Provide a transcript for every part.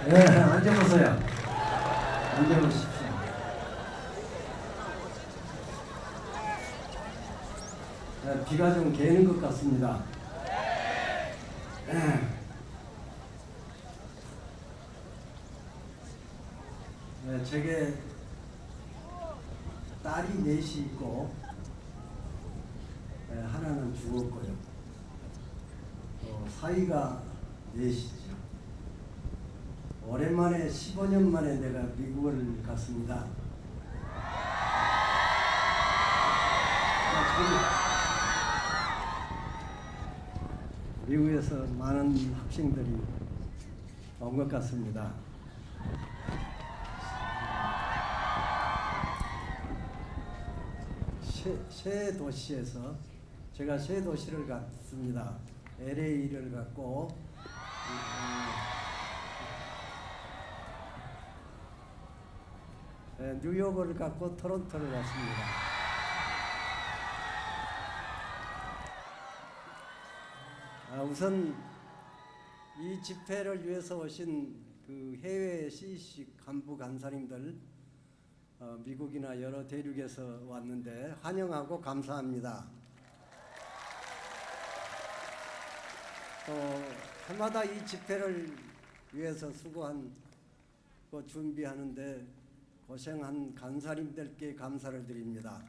네, 앉아보세요. 앉아보십시오. 네, 비가 좀 개는 것 같습니다. 네, 제게 딸이 넷이 있고 하나는 죽었고요. 사위가 넷이죠. 오랜만에 15년 만에 내가 미국을 갔습니다. 미국에서 많은 학생들이 온 것 같습니다. 새 도시에서 제가 새 도시를 갔습니다. LA를 갔고 뉴욕을 갔고 토론토를 갔습니다. 우선 이 집회를 위해서 오신 그 해외 CEC 간부 간사님들 미국이나 여러 대륙에서 왔는데 환영하고 감사합니다. 또 해마다 이 집회를 위해서 수고한 준비하는데 고생한 간사님들께 감사를 드립니다.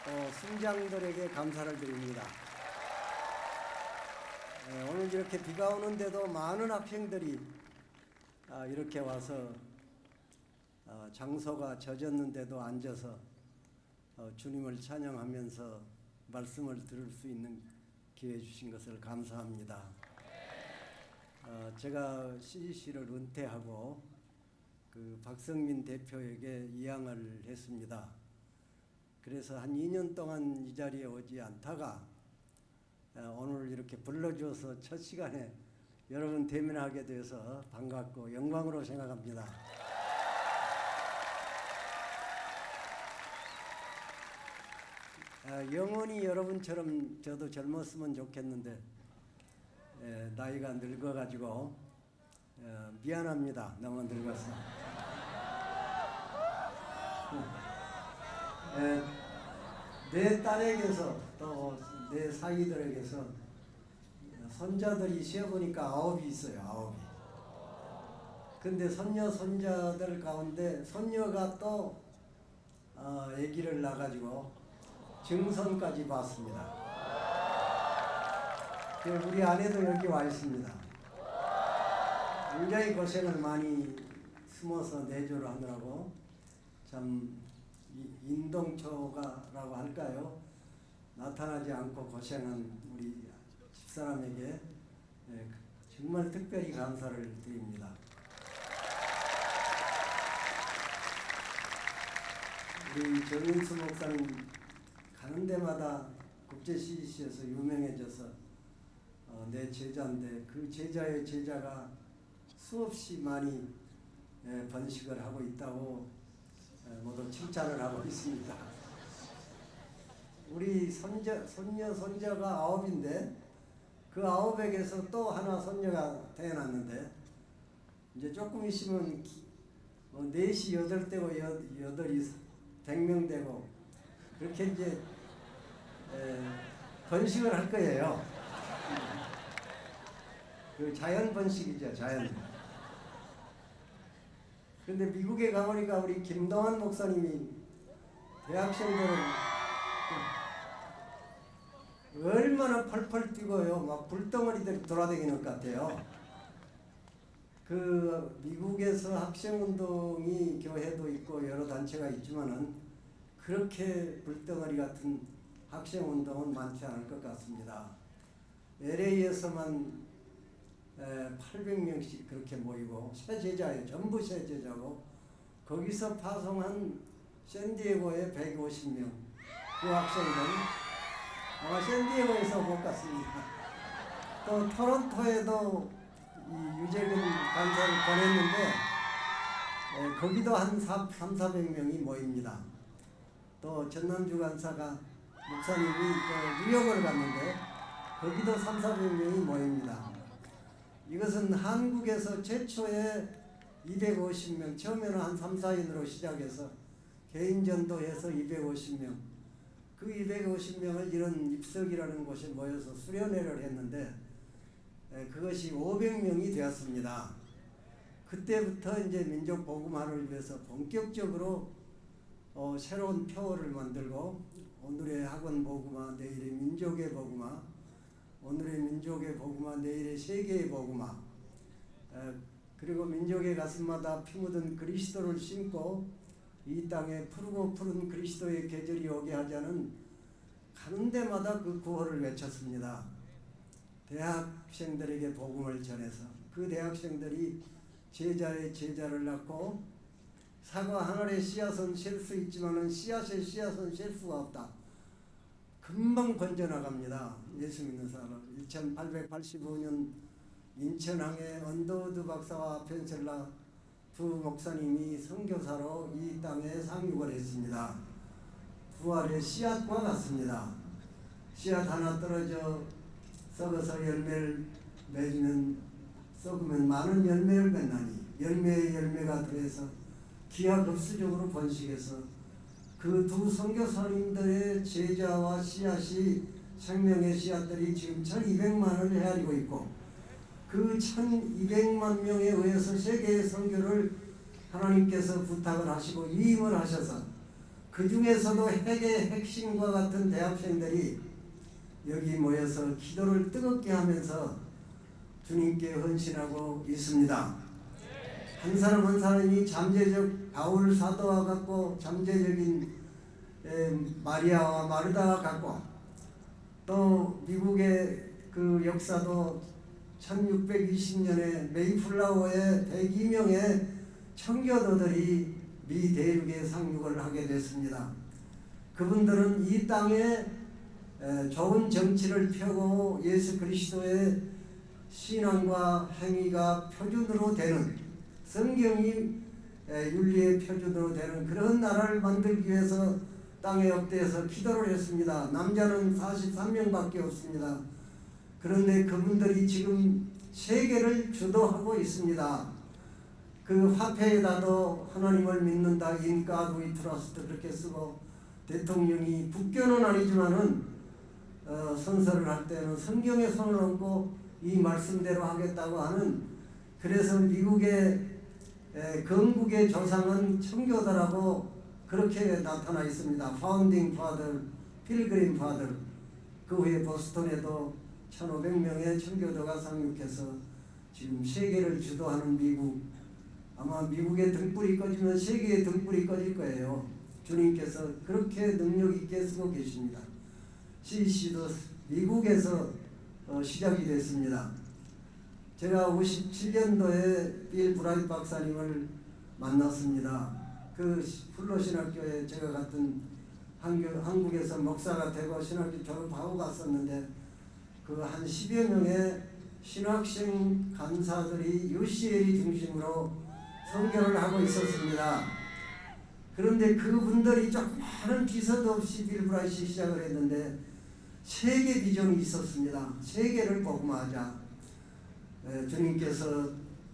또 순장들에게 감사를 드립니다. 오늘 이렇게 비가 오는데도 많은 학생들이 이렇게 와서 장소가 젖었는데도 앉아서 주님을 찬양하면서 말씀을 들을 수 있는 기회 주신 것을 감사합니다. 제가 CEC를 은퇴하고 그 박성민 대표에게 이양을 했습니다. 그래서 한 2년 동안 이 자리에 오지 않다가 오늘 이렇게 불러주어서 첫 시간에 여러분 대면하게 되어서 반갑고 영광으로 생각합니다. 영원히 여러분처럼 저도 젊었으면 좋겠는데 나이가 늙어가지고 미안합니다. 너무 늙어서. 내 딸에게서 또 내 사위들에게서 손자들이 세어보니까 9이 있어요. 9이. 근데 손녀 손자들 가운데 손녀가 또 아기를 낳아가지고 증손까지 봤습니다. 우리 아내도 여기 와 있습니다. 굉장히 고생을 많이 숨어서 내조를 하느라고 참 인동초가라고 할까요? 나타나지 않고 고생한 우리 집사람에게 정말 특별히 감사를 드립니다. 우리 정인수 목사님 가는 데마다 국제 CEC에서 유명해져서 내 제자인데 그 제자의 제자가 수없이 많이 번식을 하고 있다고 모두 칭찬을 하고 있습니다. 우리 손녀 손자가 9인데 그 9에게서 또 하나 손녀가 태어났는데 이제 조금 있으면 4시 8되고 8이 100명 되고 그렇게 이제 번식을 할 거예요. 그 자연 번식이죠, 자연. 근데 미국에 가보니까 우리 김동환 목사님이 대학생들을 얼마나 펄펄 뛰고요. 막 불덩어리들이 돌아다니는 것 같아요. 그 미국에서 학생운동이 교회도 있고 여러 단체가 있지만은 그렇게 불덩어리 같은 학생운동은 많지 않을 것 같습니다. LA에서만 800명씩 그렇게 모이고 새 제자예요. 전부 새 제자고 거기서 파송한 샌디에고에 150명 그 학생들 아마 샌디에고에서 못 갔습니다. 또 토론토에도 이 유재근 간사를 보냈는데 거기도 한 300~400명이 모입니다. 또 전남주 간사가 목사님이 또 뉴욕을 갔는데 거기도 300~400명이 모입니다. 이것은 한국에서 최초의 250명, 처음에는 한 3, 4인으로 시작해서 개인 전도해서 250명, 그 250명을 이런 입석이라는 곳에 모여서 수련회를 했는데 그것이 500명이 되었습니다. 그때부터 이제 민족 복음화를 위해서 본격적으로 새로운 표어를 만들고, 오늘의 학원 복음화, 내일의 민족의 복음화, 오늘의 민족의 복음화, 내일의 세계의 복음화, 그리고 민족의 가슴마다 피 묻은 그리스도를 심고 이 땅에 푸르고 푸른 그리스도의 계절이 오게 하자는 가는 데마다 그 구호를 외쳤습니다. 대학생들에게 복음을 전해서 그 대학생들이 제자의 제자를 낳고, 사과 한 알의 씨앗은 셀 수 있지만은 씨앗의 씨앗은 셀 수가 없다. 금방 번져나갑니다. 예수 믿는 사람. 1885년 인천항에 언더우드 박사와 펜셀라 두 목사님이 선교사로 이 땅에 상륙을 했습니다. 부활의 씨앗과 같습니다. 씨앗 하나 떨어져 썩어서 열매를 맺으면, 썩으면 많은 열매를 맺나니 열매에 열매가 더해서 기하급수적으로 번식해서 그 두 선교사님들의 제자와 씨앗이, 생명의 씨앗들이 지금 1200만을 헤아리고 있고, 그 1200만 명에 의해서 세계의 선교를 하나님께서 부탁을 하시고 위임을 하셔서, 그 중에서도 핵의 핵심과 같은 대학생들이 여기 모여서 기도를 뜨겁게 하면서 주님께 헌신하고 있습니다. 한 사람 한 사람이 잠재적 바울 사도와 같고, 잠재적인 마리아와 마르다와 같고, 또 미국의 그 역사도 1620년에 메이플라워의 102명의 청교도들이 미 대륙에 상륙을 하게 됐습니다. 그분들은 이 땅에 좋은 정치를 펴고 예수 그리스도의 신앙과 행위가 표준으로 되는, 성경이 윤리의 표준으로 되는 그런 나라를 만들기 위해서 땅에 엎드려서 기도를 했습니다. 남자는 43명밖에 없습니다. 그런데 그분들이 지금 세계를 주도하고 있습니다. 그 화폐에다도 하나님을 믿는다, In God we trust 그렇게 쓰고, 대통령이 국교는 아니지만은 선서를 할 때는 성경에 손을 얹고 이 말씀대로 하겠다고 하는, 그래서 미국의 건국의 조상은 청교도라고 그렇게 나타나 있습니다. 파운딩 파더, 필그림 파더. 그 후에 보스턴에도 1500명의 청교도가 상륙해서 지금 세계를 주도하는 미국, 아마 미국의 등불이 꺼지면 세계의 등불이 꺼질 거예요. 주님께서 그렇게 능력 있게 쓰고 계십니다. CC도 미국에서 시작이 됐습니다. 제가 57년도에 빌 브라이트 박사님을 만났습니다. 그 플로신학교에 제가 같은 한국에서 목사가 되고 신학교 졸업하고 갔었는데, 그 한 10여 명의 신학생 간사들이 UCL이 중심으로 선교를 하고 있었습니다. 그런데 그분들이 조그마한 비서도 없이 빌 브라이트 시작을 했는데 세계 비전이 있었습니다. 세계를 복음화하자. 주님께서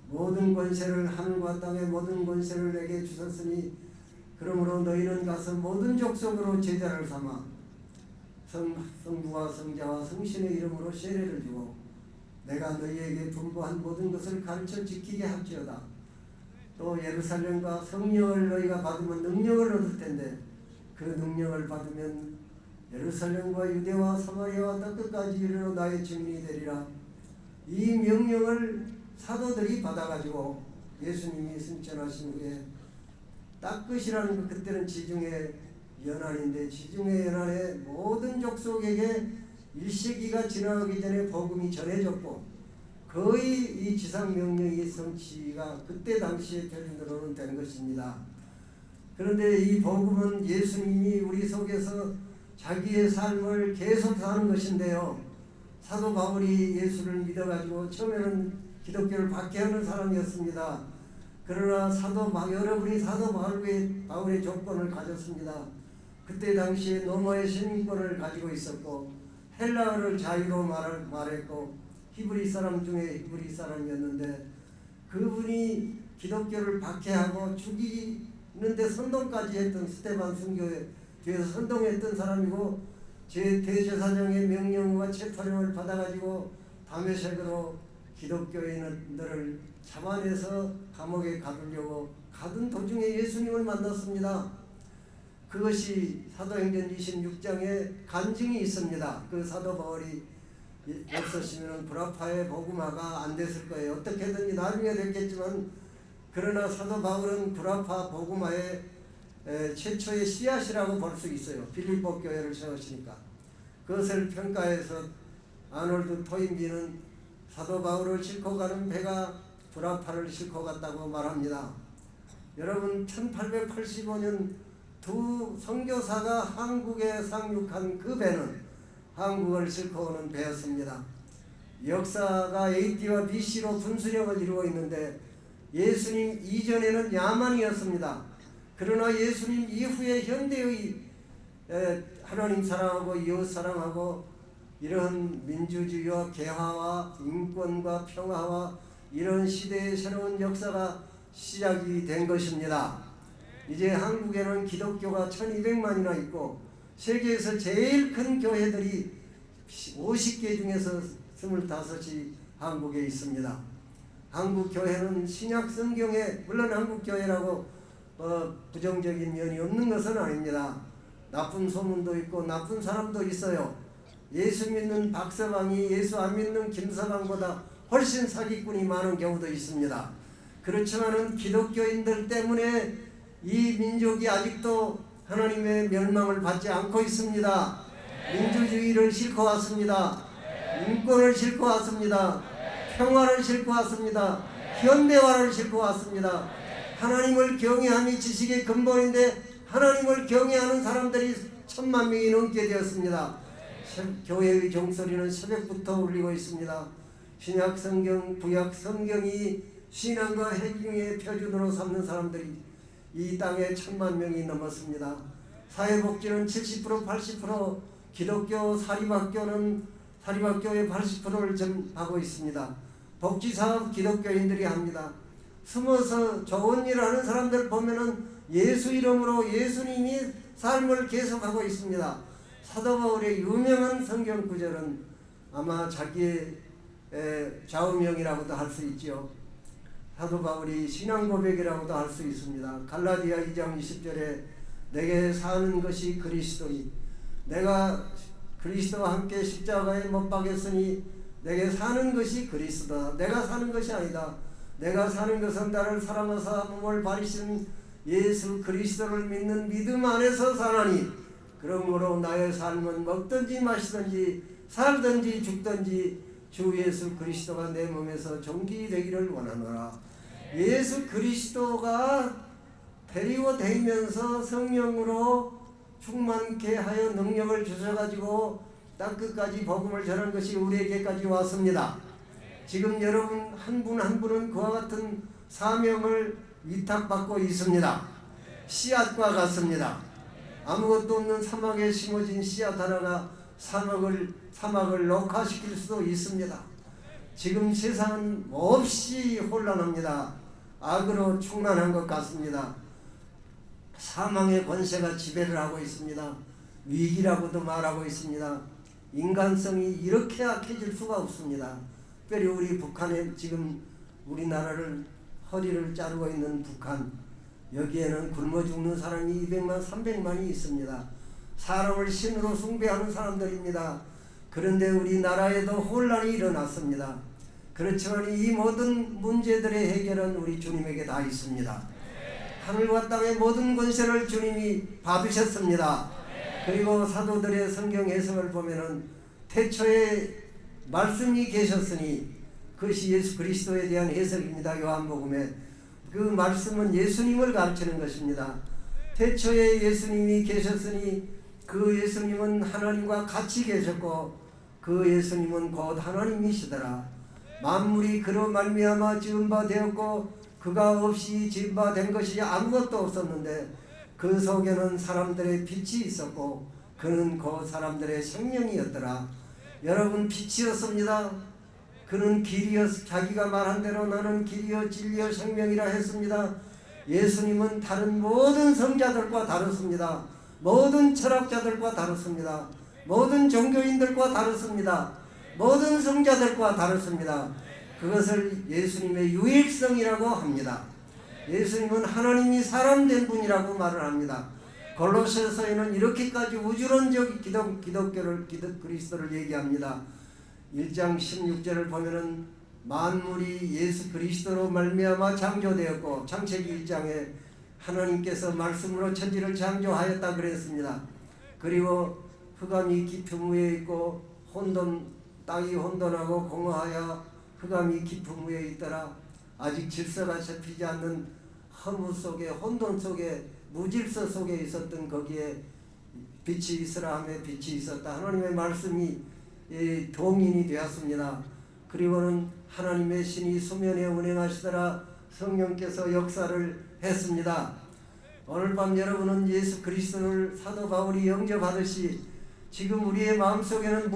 모든 권세를, 하늘과 땅의 모든 권세를 내게 주셨으니 그러므로 너희는 가서 모든 족속으로 제자를 삼아 성부와 성자와 성신의 이름으로 세례를 주고 내가 너희에게 분부한 모든 것을 가르쳐 지키게 할지어다. 또 예루살렘과 성령을 너희가 받으면 능력을 얻을 텐데, 그 능력을 받으면 예루살렘과 유대와 사마리아와 땅 끝까지 이르러 나의 증인이 되리라. 이 명령을 사도들이 받아가지고 예수님이 승천하신 후에 땅끝이라는 것, 그때는 지중해 연안인데 지중해 연안의 모든 족속에게 1세기가 지나가기 전에 복음이 전해졌고, 거의 이 지상명령의 성취가 그때 당시에 표준으로는 된 것입니다. 그런데 이 복음은 예수님이 우리 속에서 자기의 삶을 계속 사는 것인데요. 사도 바울이 예수를 믿어가지고 처음에는 기독교를 박해하는 사람이었습니다. 그러나 여러분이 사도 바울의 조건을 가졌습니다. 그때 당시에 로마의 시민권을 가지고 있었고, 헬라어를 자유로 말했고, 히브리 사람 중에 히브리 사람이었는데 그분이 기독교를 박해하고 죽이는데 선동까지 했던 스데반 순교에 뒤에서 선동했던 사람이고 제 대제사장의 명령과 체포령을 받아가지고 다메섹으로 기독교인들을 잡아내서 감옥에 가두려고 가던 도중에 예수님을 만났습니다. 그것이 사도행전 26장에 간증이 있습니다. 그 사도 바울이 없었으면 브라파의 복음화가 안 됐을 거예요. 어떻게든지 나중에 됐겠지만 그러나 사도 바울은 브라파 복음화의 최초의 씨앗이라고 볼 수 있어요. 빌립보 교회를 세웠으니까. 그것을 평가해서 아놀드 토인비는 사도 바울을 싣고 가는 배가 브라파를 싣고 갔다고 말합니다. 여러분 1885년 두 선교사가 한국에 상륙한 그 배는 한국을 싣고 오는 배였습니다. 역사가 AD와 BC로 분수령을 이루고 있는데 예수님 이전에는 야만이었습니다. 그러나 예수님 이후에 현대의 하나님 사랑하고 이웃 사랑하고 이런 민주주의와 개화와 인권과 평화와 이런 시대의 새로운 역사가 시작이 된 것입니다. 이제 한국에는 기독교가 1200만이나 있고 세계에서 제일 큰 교회들이 50개 중에서 25이 한국에 있습니다. 한국 교회는 신약 성경에 물론 한국 교회라고 부정적인 면이 없는 것은 아닙니다. 나쁜 소문도 있고 나쁜 사람도 있어요. 예수 믿는 박서방이 예수 안 믿는 김서방보다 훨씬 사기꾼이 많은 경우도 있습니다. 그렇지만은 기독교인들 때문에 이 민족이 아직도 하나님의 멸망을 받지 않고 있습니다. 민주주의를 싣고 왔습니다. 인권을 싣고 왔습니다. 평화를 싣고 왔습니다. 현대화를 싣고 왔습니다. 하나님을 경외함이 지식의 근본인데 하나님을 경외하는 사람들이 1000만 명이 넘게 되었습니다. 교회의 종소리는 새벽부터 울리고 있습니다. 신약 성경, 구약 성경이 신앙과 해경의 표준으로 삼는 사람들이 이 땅에 1000만 명이 넘었습니다. 사회복지는 70% 80% 기독교 사립학교의 80%를 점하고 있습니다. 복지사업 기독교인들이 합니다. 숨어서 좋은 일 하는 사람들 보면은 예수 이름으로 예수님이 삶을 계속하고 있습니다. 사도 바울의 유명한 성경 구절은 아마 자기의 좌우명이라고도 할 수 있죠. 사도 바울이 신앙 고백이라고도 할 수 있습니다. 갈라디아 2장 20절에 내게 사는 것이 그리스도니 내가 그리스도와 함께 십자가에 못 박였으니 내게 사는 것이 그리스도다. 내가 사는 것이 아니다. 내가 사는 것은 나를 사랑하사 몸을 바리신 예수 그리스도를 믿는 믿음 안에서 사나니 그러므로 나의 삶은 먹든지 마시든지 살든지 죽든지 주 예수 그리스도가 내 몸에서 존귀되기를 원하노라. 예수 그리스도가 데리고다니면서 성령으로 충만케 하여 능력을 주셔가지고 땅끝까지 복음을 전한 것이 우리에게까지 왔습니다. 지금 여러분 한 분 한 분은 그와 같은 사명을 위탁받고 있습니다. 씨앗과 같습니다. 아무것도 없는 사막에 심어진 씨앗 하나가 사막을 녹화시킬 수도 있습니다. 지금 세상은 몹시 혼란합니다. 악으로 충만한 것 같습니다. 사망의 권세가 지배를 하고 있습니다. 위기라고도 말하고 있습니다. 인간성이 이렇게 악해질 수가 없습니다. 특별히 우리 북한에 지금 우리나라를 허리를 자르고 있는 북한, 여기에는 굶어 죽는 사람이 200만 300만이 있습니다. 사람을 신으로 숭배하는 사람들입니다. 그런데 우리나라에도 혼란이 일어났습니다. 그렇지만 이 모든 문제들의 해결은 우리 주님에게 다 있습니다. 하늘과 땅의 모든 권세를 주님이 받으셨습니다. 그리고 사도들의 성경 해석을 보면은 태초에 말씀이 계셨으니 그것이 예수 그리스도에 대한 해석입니다. 요한복음에 그 말씀은 예수님을 가르치는 것입니다. 태초에 예수님이 계셨으니 그 예수님은 하나님과 같이 계셨고 그 예수님은 곧 하나님이시더라. 만물이 그로 말미암아 지은 바 되었고 그가 없이 지은 바 된 것이 아무것도 없었는데 그 속에는 사람들의 빛이 있었고 그는 그 사람들의 생명이었더라. 여러분 빛이었습니다. 그는 길이여, 자기가 말한 대로 나는 길이여 진리여 생명이라 했습니다. 예수님은 다른 모든 성자들과 다르습니다. 모든 철학자들과 다르습니다. 모든 종교인들과 다르습니다. 모든 성자들과 다르습니다. 그것을 예수님의 유일성이라고 합니다. 예수님은 하나님이 사람 된 분이라고 말을 합니다. 골로새서에는 이렇게까지 우주론적 그리스도를 얘기합니다. 1장 16절을 보면은 만물이 예수 그리스도로 말미암아 창조되었고, 창세기 1장에 하나님께서 말씀으로 천지를 창조하였다 그랬습니다. 그리고 흑암이 깊음 위에 있고 땅이 혼돈하고 공허하여 흑암이 깊음 위에 있더라. 아직 질서가 잡히지 않는 허무 속에, 혼돈 속에, 무질서 속에 있었던 거기에 빛이 있으라 하며 빛이 있었다. 하나님의 말씀이 동인이 되었습니다. 그리고는 하나님의 신이 수면에 운행하시더라. 성령께서 역사를 했습니다. 오늘 밤 여러분은 예수 그리스도를 사도 바울이 영접하듯이 지금 우리의 마음속에는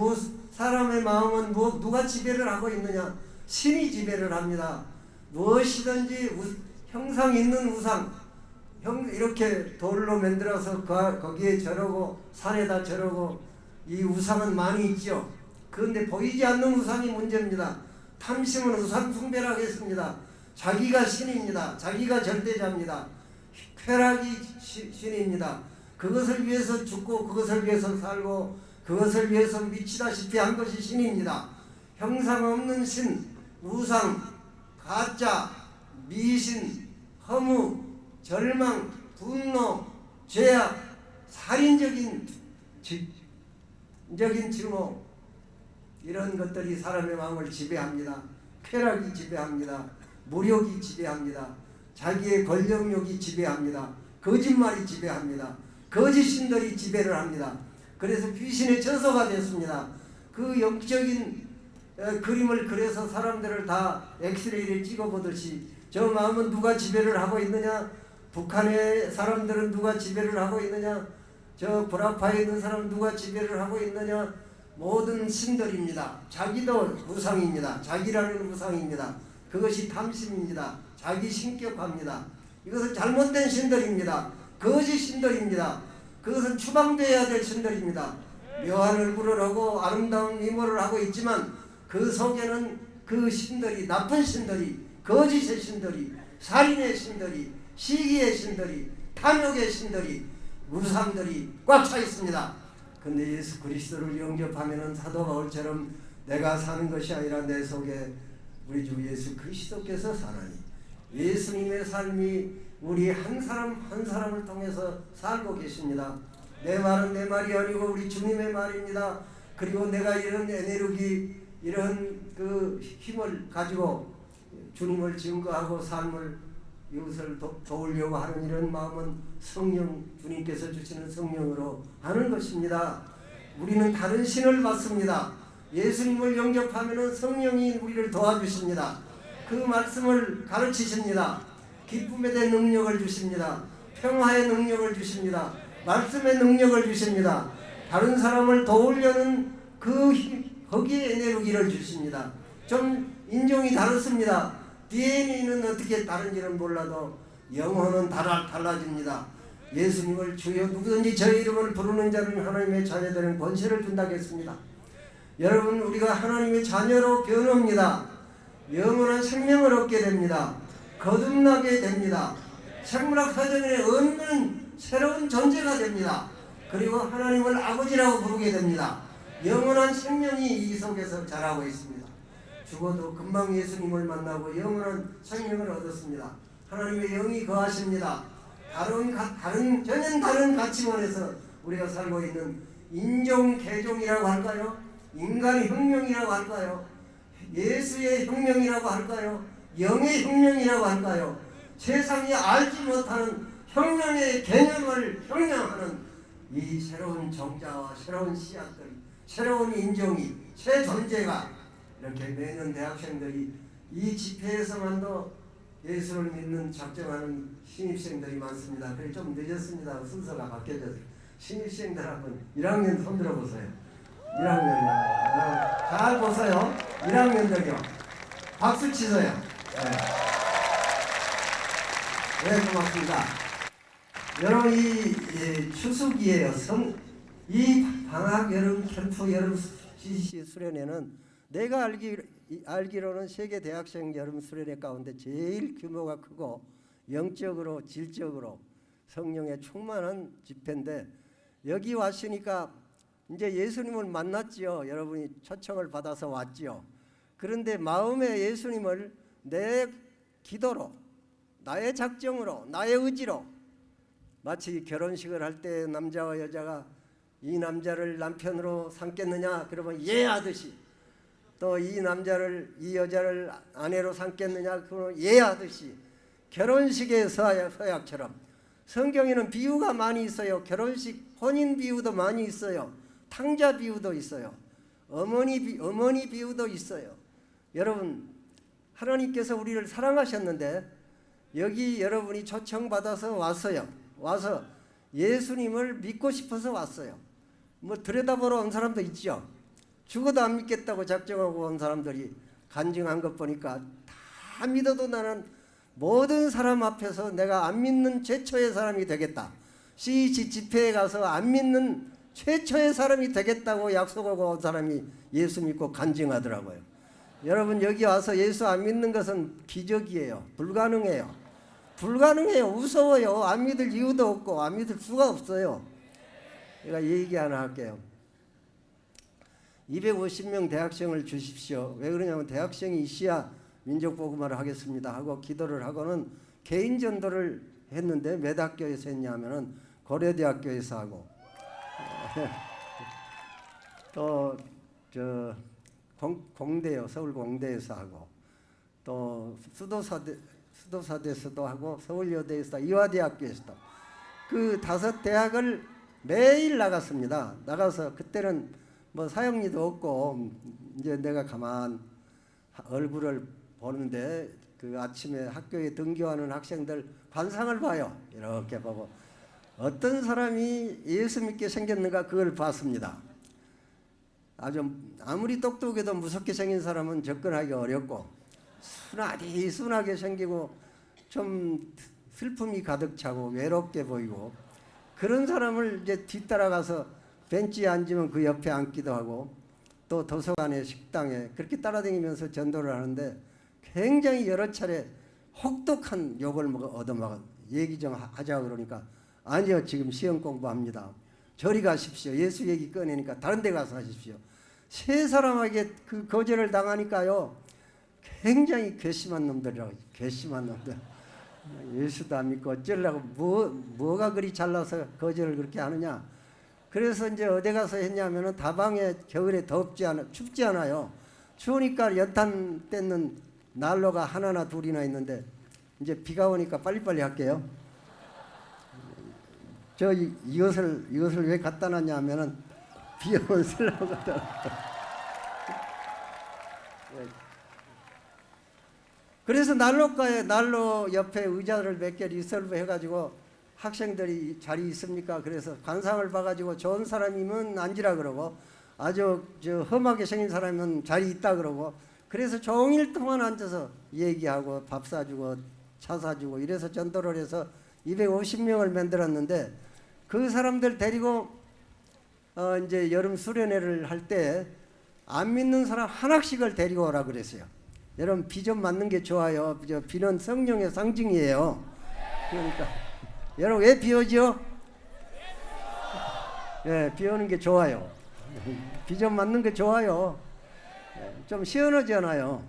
사람의 마음은 누가 지배를 하고 있느냐? 신이 지배를 합니다. 무엇이든지 형상 있는 우상, 이렇게 돌로 만들어서 거기에 저러고 산에다 저러고, 이 우상은 많이 있죠. 그런데 보이지 않는 우상이 문제입니다. 탐심은 우상 숭배를 하겠습니다. 자기가 신입니다. 자기가 절대자입니다. 쾌락이 신입니다. 그것을 위해서 죽고 그것을 위해서 살고 그것을 위해서 미치다시피 한 것이 신입니다. 형상 없는 신, 우상, 가짜, 미신, 허무, 절망, 분노, 죄악, 살인적인 증오, 이런 것들이 사람의 마음을 지배합니다. 쾌락이 지배합니다. 무력이 지배합니다. 자기의 권력욕이 지배합니다. 거짓말이 지배합니다. 거짓신들이 지배를 합니다. 그래서 귀신의 처소가 됐습니다. 그 영적인 그림을 그려서 사람들을 다 엑스레이를 찍어보듯이 저 마음은 누가 지배를 하고 있느냐? 북한의 사람들은 누가 지배를 하고 있느냐? 저 불아파에 있는 사람은 누가 지배를 하고 있느냐? 모든 신들입니다. 자기도 우상입니다. 자기라는 우상입니다. 그것이 탐심입니다. 자기 신격화입니다. 이것은 잘못된 신들입니다. 거짓 신들입니다. 그것은 추방되어야 될 신들입니다. 묘한 얼굴을 하고 아름다운 미모를 하고 있지만 그 속에는 그 신들이, 나쁜 신들이, 거짓의 신들이, 살인의 신들이, 시기의 신들이, 탐욕의 신들이, 우상들이 꽉 차 있습니다. 근데 예수 그리스도를 영접하면은 사도 바울처럼 내가 사는 것이 아니라 내 속에 우리 주 예수 그리스도께서 사나니, 예수님의 삶이 우리 한 사람 한 사람을 통해서 살고 계십니다. 내 말은 내 말이 아니고 우리 주님의 말입니다. 그리고 내가 이런 에너지, 이런 그 힘을 가지고 주님을 증거하고 삶을 이웃을 도우려고 하는 이런 마음은 성령, 주님께서 주시는 성령으로 하는 것입니다. 우리는 다른 신을 받습니다. 예수님을 영접하면 성령이 우리를 도와주십니다. 그 말씀을 가르치십니다. 기쁨에 대한 능력을 주십니다. 평화의 능력을 주십니다. 말씀의 능력을 주십니다. 다른 사람을 도우려는 거기에 에너지를 주십니다. 좀 인종이 다릅니다. DNA는 어떻게 다른지는 몰라도 영혼은 달라집니다. 예수님을 주여 누구든지 저의 이름을 부르는 자는 하나님의 자녀들은 권세를 준다고 했습니다. 여러분, 우리가 하나님의 자녀로 변합니다. 영원한 생명을 얻게 됩니다. 거듭나게 됩니다. 생물학 사전에 없는 새로운 존재가 됩니다. 그리고 하나님을 아버지라고 부르게 됩니다. 영원한 생명이 이 속에서 자라고 있습니다. 죽어도 금방 예수님을 만나고 영원한 생명을 얻었습니다. 하나님의 영이 거하십니다. 전혀 다른 가치관에서 우리가 살고 있는 인종 개종이라고 할까요? 인간의 혁명이라고 할까요? 예수의 혁명이라고 할까요? 영의 혁명이라고 할까요? 세상이 알지 못하는 혁명의 개념을 혁명하는 이 새로운 정자와 새로운 씨앗들이, 새로운 인종이, 새 존재가 이렇게 매년 대학생들이 이 집회에서만도 예수를 믿는 작정하는 신입생들이 많습니다. 그래 좀 늦었습니다. 순서가 바뀌어져서 신입생들 한번 1학년 손 들어보세요. 1학년이요. 잘 보세요. 1학년들이요. 박수 치세요. 네, 고맙습니다. 여러분 이 추수기예요. 이 방학 여름 캠프 여름 CCC 수련회는 내가 알기로는 세계 대학생 여름 수련회 가운데 제일 규모가 크고 영적으로 질적으로 성령에 충만한 집회인데 여기 왔으니까 이제 예수님을 만났지요. 여러분이 초청을 받아서 왔지요. 그런데 마음에 예수님을 내 기도로 나의 작정으로 나의 의지로 마치 결혼식을 할 때 남자와 여자가 이 남자를 남편으로 삼겠느냐 그러면 예 하듯이 또 이 남자를 이 여자를 아내로 삼겠느냐 그러면 예 하듯이 결혼식의 서약처럼 성경에는 비유가 많이 있어요. 결혼식 혼인 비유도 많이 있어요. 탕자 비유도 있어요. 어머니 비유도 있어요. 여러분 하나님께서 우리를 사랑하셨는데 여기 여러분이 초청받아서 왔어요. 와서 예수님을 믿고 싶어서 왔어요. 뭐 들여다보러 온 사람도 있죠. 죽어도 안 믿겠다고 작정하고 온 사람들이 간증한 것 보니까 다 믿어도 나는 모든 사람 앞에서 내가 안 믿는 최초의 사람이 되겠다. CEC 집회에 가서 안 믿는 최초의 사람이 되겠다고 약속하고 온 사람이 예수 믿고 간증하더라고요. 여러분 여기 와서 예수 안 믿는 것은 기적이에요. 불가능해요. 불가능해요. 무서워요. 안 믿을 이유도 없고 안 믿을 수가 없어요. 제가 얘기 하나 할게요. 250명 대학생을 주십시오. 왜 그러냐면 대학생이 있어야 민족복음화를 하겠습니다 하고 기도를 하고는 개인 전도를 했는데 몇 학교에서 했냐면은 고려대학교에서 하고 또 저 공대요. 서울 공대에서 하고 또 수도사대에서도 하고 서울여대에서 이화대학교에서도 그 5대학을 매일 나갔습니다. 나가서 그때는 뭐 사형리도 없고 이제 내가 가만 얼굴을 보는데 그 아침에 학교에 등교하는 학생들 관상을 봐요. 이렇게 보고 어떤 사람이 예수 믿게 생겼는가 그걸 봤습니다. 아주 아무리 똑똑해도 무섭게 생긴 사람은 접근하기 어렵고 순하게 생기고 좀 슬픔이 가득 차고 외롭게 보이고 그런 사람을 이제 뒤따라가서 벤치에 앉으면 그 옆에 앉기도 하고 또 도서관에 식당에 그렇게 따라다니면서 전도를 하는데 굉장히 여러 차례 혹독한 욕을 얻어먹은 얘기 좀 하자 그러니까 아니요 지금 시험 공부합니다. 저리 가십시오. 예수 얘기 꺼내니까 다른 데 가서 하십시오. 세 사람에게 그 거절을 당하니까요. 굉장히 괘씸한 놈들이라고. 괘씸한 놈들. 예수도 안 믿고 어쩌려고 뭐가 그리 잘나서 거절을 그렇게 하느냐. 그래서 이제 어디 가서 했냐면은 다방에 겨울에 춥지 않아요. 추우니까 연탄 뗐는 난로가 하나나 둘이나 있는데 이제 비가 오니까 빨리빨리 할게요. 저 이것을 왜 갖다 놨냐 하면은 비 오면 쓰려고 갖다 놨다. 그래서 난로 옆에 의자를 몇 개 리설브 해가지고 학생들이 자리 있습니까? 그래서 관상을 봐가지고 좋은 사람이면 앉으라 그러고 아주 험하게 생긴 사람이면 자리 있다 그러고 그래서 종일 동안 앉아서 얘기하고 밥 사주고 차 사주고 이래서 전도를 해서 250명을 만들었는데 그 사람들 데리고 이제 여름 수련회를 할 때 안 믿는 사람 하나씩을 데리고 오라 그랬어요. 여러분 비 좀 맞는 게 좋아요. 비는 성령의 상징이에요. 그러니까 여러분 왜 비 오죠? 예, 비 오는 게 좋아요. 비 좀 맞는 게 좋아요. 좀 시원하잖아요.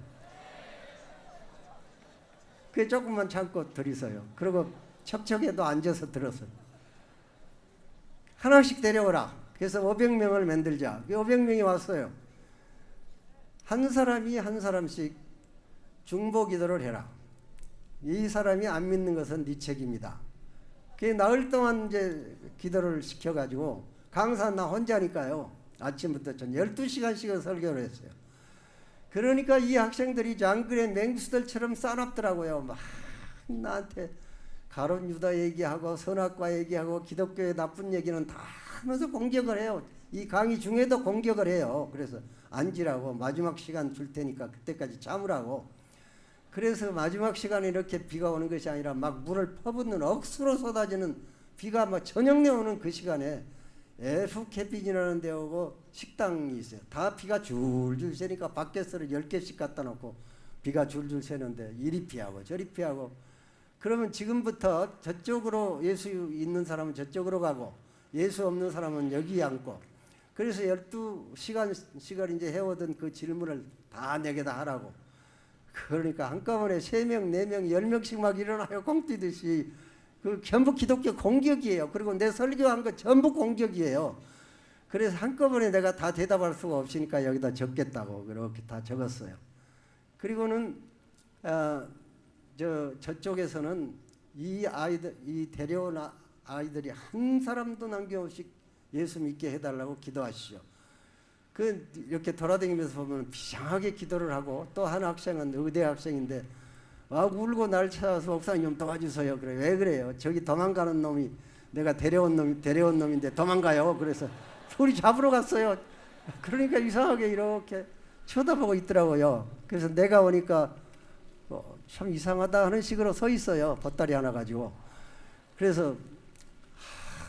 그게 조금만 참고 들이서요. 그리고 척척해도 앉아서 들었어요. 하나씩 데려오라. 그래서 500명을 만들자. 500명이 왔어요. 한 사람이 한 사람씩 중보 기도를 해라. 이 사람이 안 믿는 것은 네 책임이다. 그게 나흘 동안 이제 기도를 시켜가지고 강사 나 혼자니까요. 아침부터 전 12시간씩은 설교를 했어요. 그러니까 이 학생들이 장글의 맹수들처럼 싸납더라고요. 막 나한테 가룟 유다 얘기하고 선악과 얘기하고 기독교의 나쁜 얘기는 다 하면서 공격을 해요. 이 강의 중에도 공격을 해요. 그래서 앉으라고, 마지막 시간 줄 테니까 그때까지 참으라고. 그래서 마지막 시간에 이렇게 비가 오는 것이 아니라 막 물을 퍼붓는 억수로 쏟아지는 비가 막 저녁내 오는 그 시간에 FKB지라는 데 오고 식당이 있어요. 다 비가 줄줄 새니까 밖에서를 10개씩 갖다 놓고 비가 줄줄 새는데 이리 피하고 저리 피하고, 그러면 지금부터 저쪽으로 예수 있는 사람은 저쪽으로 가고 예수 없는 사람은 여기 앉고, 그래서 12시간씩을 이제 해오던 그 질문을 다 내게다 하라고. 그러니까 한꺼번에 3명, 4명, 10명씩 막 일어나요. 공뛰듯이. 그 전부 기독교 공격이에요. 그리고 내 설교한 거 전부 공격이에요. 그래서 한꺼번에 내가 다 대답할 수가 없으니까 여기다 적겠다고 그렇게 다 적었어요. 그리고는 저쪽에서는 이 아이들, 이 데려온 아이들이 한 사람도 남김없이 예수 믿게 해달라고 기도하시죠. 그 이렇게 돌아다니면서 보면 비장하게 기도를 하고, 또 한 학생은 의대 학생인데 막 울고 날 찾아서 목사님 좀 도와주세요. 그래. 왜 그래요? 저기 도망가는 놈이 내가 데려온 놈인데 도망가요. 그래서 소리 잡으러 갔어요. 그러니까 이상하게 이렇게 쳐다보고 있더라고요. 그래서 내가 오니까 참 이상하다 하는 식으로 서 있어요. 보따리 하나 가지고. 그래서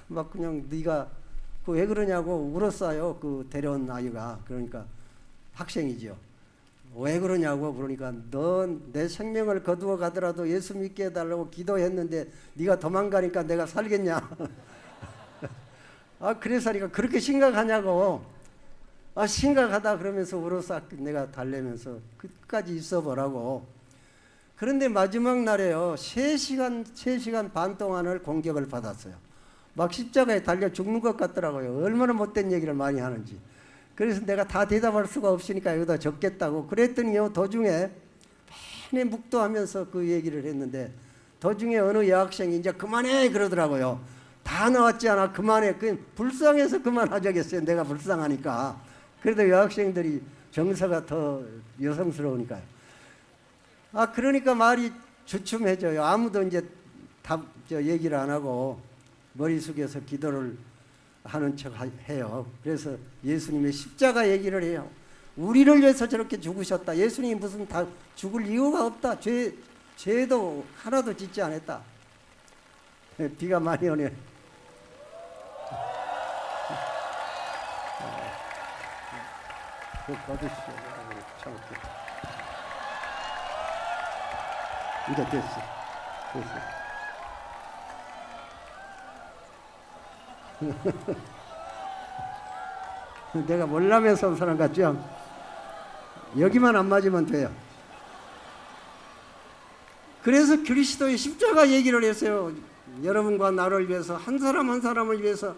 막 그냥 네가 그 왜 그러냐고 울었어요. 그 데려온 아이가. 그러니까 학생이죠. 왜 그러냐고. 그러니까 넌 내 생명을 거두어 가더라도 예수 믿게 해달라고 기도했는데 네가 도망가니까 내가 살겠냐. 아 그래서니까 그렇게 심각하냐고. 아 심각하다 그러면서 울어서 내가 달래면서 끝까지 있어 보라고. 그런데 마지막 날에요 3시간 반 동안을 공격을 받았어요. 막 십자가에 달려 죽는 것 같더라고요. 얼마나 못된 얘기를 많이 하는지. 그래서 내가 다 대답할 수가 없으니까 여기다 적겠다고 그랬더니요, 도중에 내내 묵도하면서 그 얘기를 했는데 도중에 어느 여학생이 이제 그만해 그러더라고요. 다 나왔지 않아 그만해. 그 불쌍해서 그만하자겠어요. 내가 불쌍하니까. 그래도 여학생들이 정서가 더 여성스러우니까요. 아 그러니까 말이 주춤해져요. 아무도 이제 얘기를 안 하고 머리 숙여서 기도를 하는 척 해요. 그래서 예수님의 십자가 얘기를 해요. 우리를 위해서 저렇게 죽으셨다. 예수님이 무슨 다 죽을 이유가 없다. 죄도 하나도 짓지 않았다. 비가 많이 오네. 거두시오. 이제 됐어. 내가 몰라면서 온 사람 같죠? 여기만 안 맞으면 돼요. 그래서 그리스도의 십자가 얘기를 했어요. 여러분과 나를 위해서, 한 사람 한 사람을 위해서.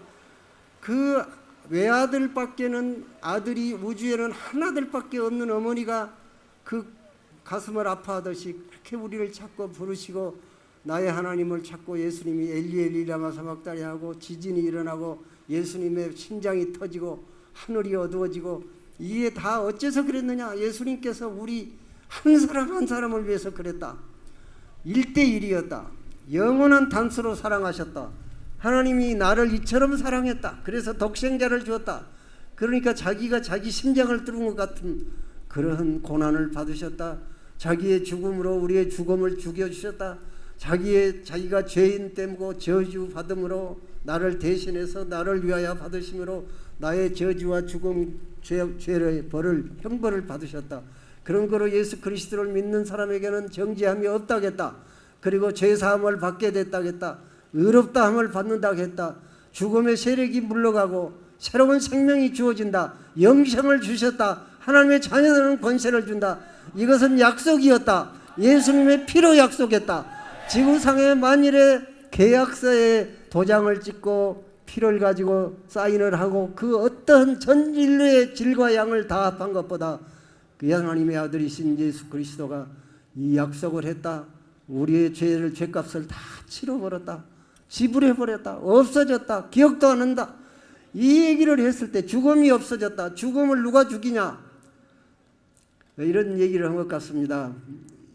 그 외아들밖에는, 아들이 우주에는 한 아들밖에 없는 어머니가 그 가슴을 아파하듯이 그렇게 우리를 찾고 부르시고 나의 하나님을 찾고, 예수님이 엘리 엘리 라마 사박다니 하고 지진이 일어나고 예수님의 심장이 터지고 하늘이 어두워지고, 이게 다 어째서 그랬느냐? 예수님께서 우리 한 사람 한 사람을 위해서 그랬다. 1대1이었다. 영원한 단수로 사랑하셨다. 하나님이 나를 이처럼 사랑했다. 그래서 독생자를 주었다. 그러니까 자기가 자기 심장을 뚫은 것 같은 그러한 고난을 받으셨다. 자기의 죽음으로 우리의 죽음을 죽여주셨다. 자기가 죄인 때문에 저주 받음으로 나를 대신해서 나를 위하여 받으심으로 나의 저주와 죽음, 죄의 벌을, 형벌을 받으셨다. 그런 거로 예수 그리스도를 믿는 사람에게는 정죄함이 없다겠다. 그리고 죄사함을 받게 됐다겠다. 의롭다함을 받는다겠다. 죽음의 세력이 물러가고 새로운 생명이 주어진다. 영생을 주셨다. 하나님의 자녀들은 권세를 준다. 이것은 약속이었다. 예수님의 피로 약속했다. 지구상에 만일에 계약서에 도장을 찍고 피를 가지고 사인을 하고 그 어떤 전 인류의 질과 양을 다 합한 것보다 그 하나님의 아들이신 예수 그리스도가 이 약속을 했다. 우리의 죄값을 다 치러버렸다. 지불해버렸다. 없어졌다. 기억도 안 한다. 이 얘기를 했을 때 죽음이 없어졌다. 죽음을 누가 죽이냐? 이런 얘기를 한 것 같습니다.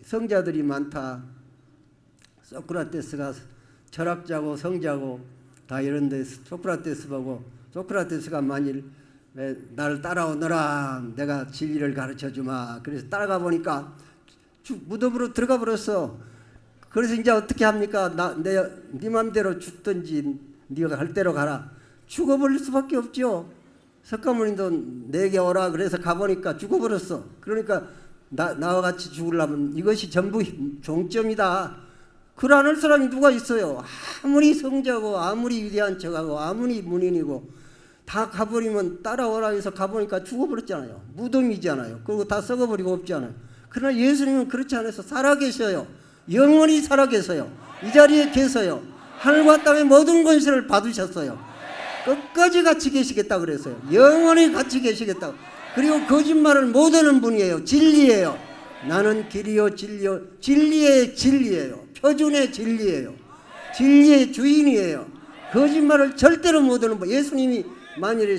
성자들이 많다. 소크라테스가 철학자고 성자고 다 이런데 소크라테스 보고, 소크라테스가 만일 나를 따라오너라. 내가 진리를 가르쳐주마. 그래서 따라가 보니까 무덤으로 들어가 버렸어. 그래서 이제 어떻게 합니까? 네 맘대로 죽든지 네가 갈 대로 가라. 죽어버릴 수밖에 없죠. 석가모니도 내게 오라 그래서 가보니까 죽어버렸어. 그러니까 나와 같이 죽으려면 이것이 전부 종점이다. 그걸 안 할 사람이 누가 있어요? 아무리 성자고 아무리 위대한 척하고 아무리 문인이고 다 가버리면 따라오라 해서 가보니까 죽어버렸잖아요. 무덤이잖아요. 그리고 다 썩어버리고 없잖아요. 그러나 예수님은 그렇지 않아서 살아계셔요. 영원히 살아계세요. 이 자리에 계세요. 하늘과 땅의 모든 권세를 받으셨어요. 끝까지 같이 계시겠다 그랬어요. 영원히 같이 계시겠다. 그리고 거짓말을 못하는 분이에요. 진리예요. 나는 길이요 진리요. 진리의 진리예요. 표준의 진리예요. 진리의 주인이에요. 거짓말을 절대로 못하는 분. 예수님이 만일에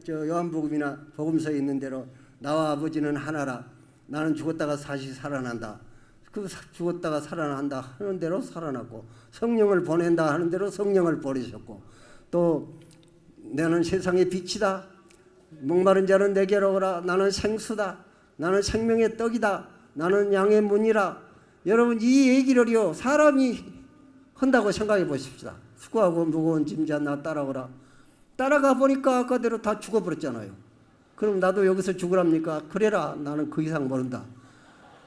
요한복음이나 복음서에 있는 대로 나와 아버지는 하나라. 나는 죽었다가 다시 살아난다. 그 죽었다가 살아난다 하는 대로 살아났고, 성령을 보낸다 하는 대로 성령을 보내셨고, 또 나는 세상의 빛이다. 목마른 자는 내게로 오라. 나는 생수다. 나는 생명의 떡이다. 나는 양의 문이라. 여러분 이 얘기를요 사람이 한다고 생각해 보십시다. 수고하고 무거운 짐자 나 따라오라. 따라가 보니까 아까대로 다 죽어버렸잖아요. 그럼 나도 여기서 죽으랍니까? 그래라. 나는 그 이상 모른다.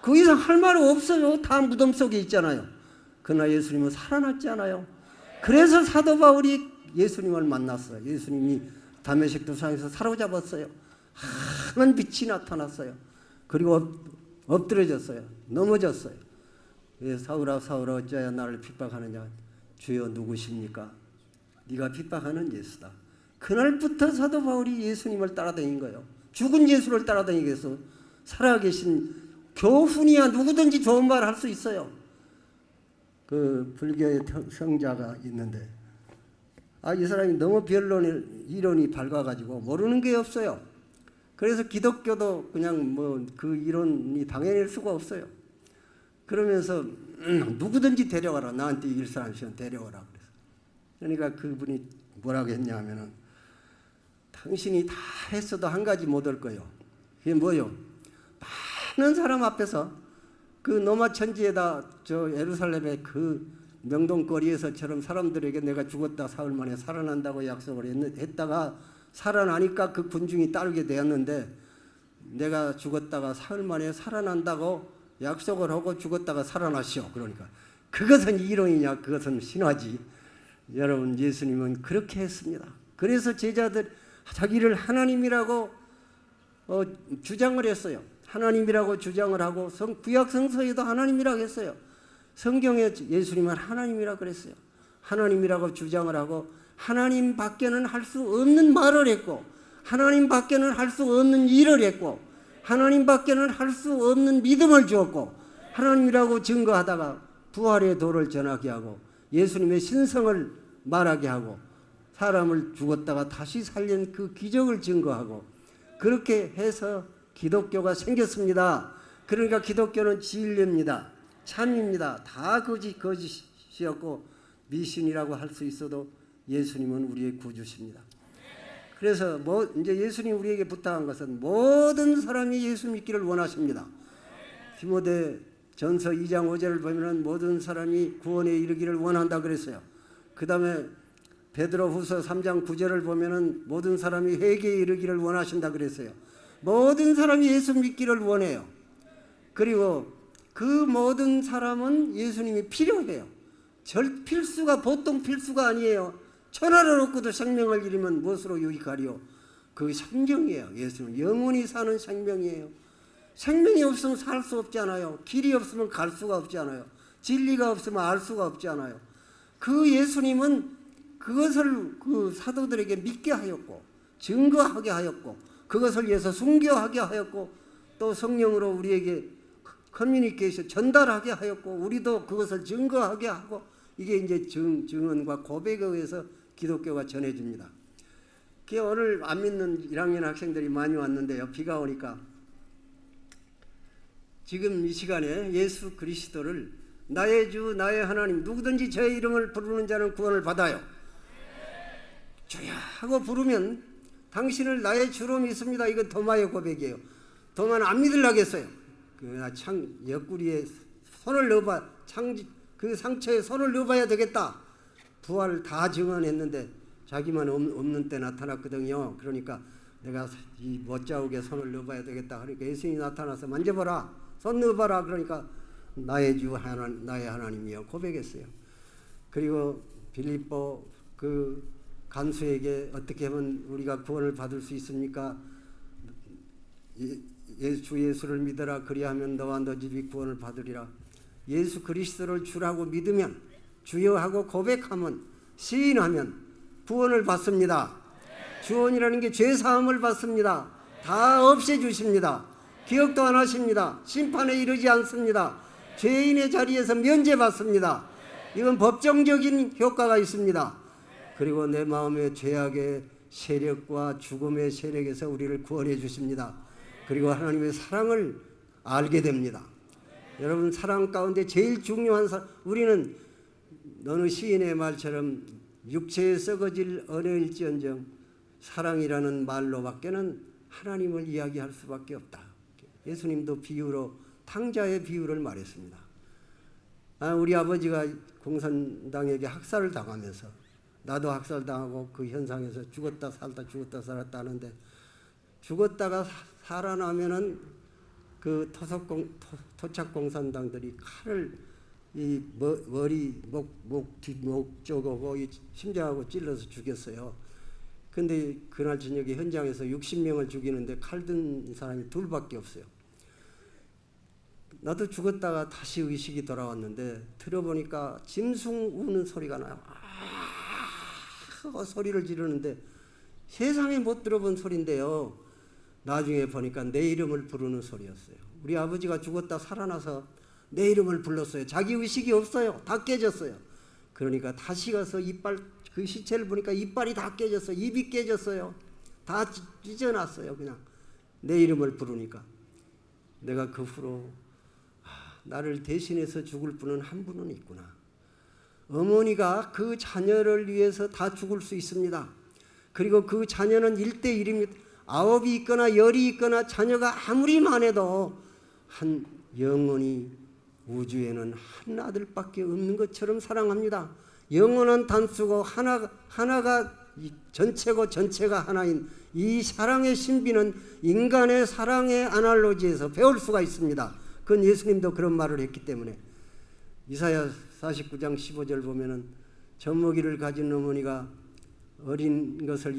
그 이상 할 말은 없어요. 다 무덤 속에 있잖아요. 그러나 예수님은 살아났잖아요. 그래서 사도 바울이 예수님을 만났어요. 예수님이 다메섹 도상에서 사로잡았어요. 하얀 빛이 나타났어요. 그리고 엎드려졌어요. 넘어졌어요. 사울아 사울아 어찌하여 나를 핍박하느냐. 주여 누구십니까? 네가 핍박하는 예수다. 그날부터 사도 바울이 예수님을 따라다닌 거예요. 죽은 예수를 따라다니겠어. 살아계신 교훈이야 누구든지 좋은 말 할 수 있어요. 그 불교의 성자가 있는데 이 사람이 너무 이론이 밝아가지고 모르는 게 없어요. 그래서 기독교도 그냥 그 이론이 당연할 수가 없어요. 그러면서 누구든지 데려가라. 나한테 이길 사람 있으면 데려가라. 그래서 그러니까 그분이 뭐라고 했냐면은 당신이 다 했어도 한 가지 못 할 거예요. 그게 뭐요? 많은 사람 앞에서 그 노마 천지에다 예루살렘의 그 명동거리에서처럼 사람들에게 내가 죽었다 사흘 만에 살아난다고 약속을 했다가 살아나니까 그 군중이 따르게 되었는데 내가 죽었다가 사흘 만에 살아난다고 약속을 하고 죽었다가 살아나시오. 그러니까 그것은 이론이냐? 그것은 신화지. 여러분 예수님은 그렇게 했습니다. 그래서 제자들 자기를 하나님이라고 주장을 했어요. 하나님이라고 주장을 하고 구약 성서에도 하나님이라고 했어요. 성경에 예수님은 하나님이라고 그랬어요. 하나님이라고 주장을 하고 하나님 밖에는 할 수 없는 말을 했고 하나님 밖에는 할 수 없는 일을 했고 하나님 밖에는 할 수 없는 믿음을 주었고 하나님이라고 증거하다가 부활의 도를 전하게 하고 예수님의 신성을 말하게 하고 사람을 죽었다가 다시 살린 그 기적을 증거하고 그렇게 해서 기독교가 생겼습니다. 그러니까 기독교는 진리입니다. 참입니다. 다 거짓이었고 미신이라고 할 수 있어도 예수님은 우리의 구주십니다. 그래서 이제 예수님이 우리에게 부탁한 것은 모든 사람이 예수 믿기를 원하십니다. 디모데 전서 2장 5절을 보면은 모든 사람이 구원에 이르기를 원한다 그랬어요. 그 다음에 베드로 후서 3장 9절을 보면은 모든 사람이 회개에 이르기를 원하신다 그랬어요. 모든 사람이 예수 믿기를 원해요. 그리고 그 모든 사람은 예수님이 필요해요. 필수가 보통 필수가 아니에요. 천하를 얻고도 생명을 잃으면 무엇으로 유익하리요? 그 생명이에요. 예수는 영원히 사는 생명이에요. 생명이 없으면 살 수 없잖아요. 길이 없으면 갈 수가 없잖아요. 진리가 없으면 알 수가 없잖아요. 그 예수님은 그것을 그 사도들에게 믿게 하였고 증거하게 하였고 그것을 위해서 순교하게 하였고 또 성령으로 우리에게 커뮤니케이션 전달하게 하였고 우리도 그것을 증거하게 하고 이게 이제 증언과 고백에 의해서 기독교가 전해집니다. 오늘 안 믿는 1학년 학생들이 많이 왔는데요. 비가 오니까 지금 이 시간에 예수 그리스도를 나의 주 나의 하나님 누구든지 저의 이름을 부르는 자는 구원을 받아요. 주야 하고 부르면 당신을 나의 주로 믿습니다. 이건 도마의 고백이에요. 도마는 안 믿으려겠어요. 그러나 옆구리에 손을 넣어봐, 그 상처에 손을 넣어봐야 되겠다. 부활을 다 증언했는데 자기만 없는 때 나타났거든요. 그러니까 내가 이 못자국에 손을 넣어봐야 되겠다. 그러니까 예수님이 나타나서 만져봐라, 손 넣어봐라. 그러니까 나의 주 나의 하나님이여 고백했어요. 그리고 빌립보 그 간수에게 어떻게 하면 우리가 구원을 받을 수 있습니까? 주 예수를 믿어라. 그리하면 너와 너 집이 구원을 받으리라. 예수 그리스도를 주라고 믿으면, 주여 하고 고백하면, 시인하면 구원을 받습니다. 구원이라는 게 죄사함을 받습니다. 다 없애주십니다. 기억도 안 하십니다. 심판에 이르지 않습니다. 죄인의 자리에서 면제받습니다. 이건 법정적인 효과가 있습니다. 그리고 내 마음의 죄악의 세력과 죽음의 세력에서 우리를 구원해 주십니다. 그리고 하나님의 사랑을 알게 됩니다. 여러분, 사랑 가운데 제일 중요한 우리는 어느 시인의 말처럼 육체에 썩어질 언어일지언정 사랑이라는 말로밖에는 하나님을 이야기할 수밖에 없다. 예수님도 비유로 탕자의 비유를 말했습니다. 우리 아버지가 공산당에게 학살을 당하면서 나도 학살당하고 그 현상에서 죽었다 살다 죽었다 살았다 하는데, 죽었다가 살아나면은 그 토착공산당들이 칼을 이 머리 목 쪽하고 이 심장하고 찔러서 죽였어요. 근데 그날 저녁에 현장에서 60명을 죽이는데 칼 든 사람이 둘밖에 없어요. 나도 죽었다가 다시 의식이 돌아왔는데 들어보니까 짐승 우는 소리가 나요. 소리를 지르는데 세상에 못 들어본 소리인데요. 나중에 보니까 내 이름을 부르는 소리였어요. 우리 아버지가 죽었다 살아나서 내 이름을 불렀어요. 자기 의식이 없어요. 다 깨졌어요. 그러니까 다시 가서 이빨, 그 시체를 보니까 이빨이 다 깨졌어요. 입이 깨졌어요. 다 찢어놨어요. 그냥 내 이름을 부르니까. 내가 그 후로 나를 대신해서 죽을 분은 한 분은 있구나. 어머니가 그 자녀를 위해서 다 죽을 수 있습니다. 그리고 그 자녀는 1:1입니다. 9이 있거나 10이 있거나 자녀가 아무리 많아도 한 영원히 우주에는 한 아들밖에 없는 것처럼 사랑합니다. 영원한 단수고 하나가 전체고 전체가 하나인 이 사랑의 신비는 인간의 사랑의 아날로지에서 배울 수가 있습니다. 그건 예수님도 그런 말을 했기 때문에. 이사야 49장 15절 보면은 젖먹이를 가진 어머니가 어린 것을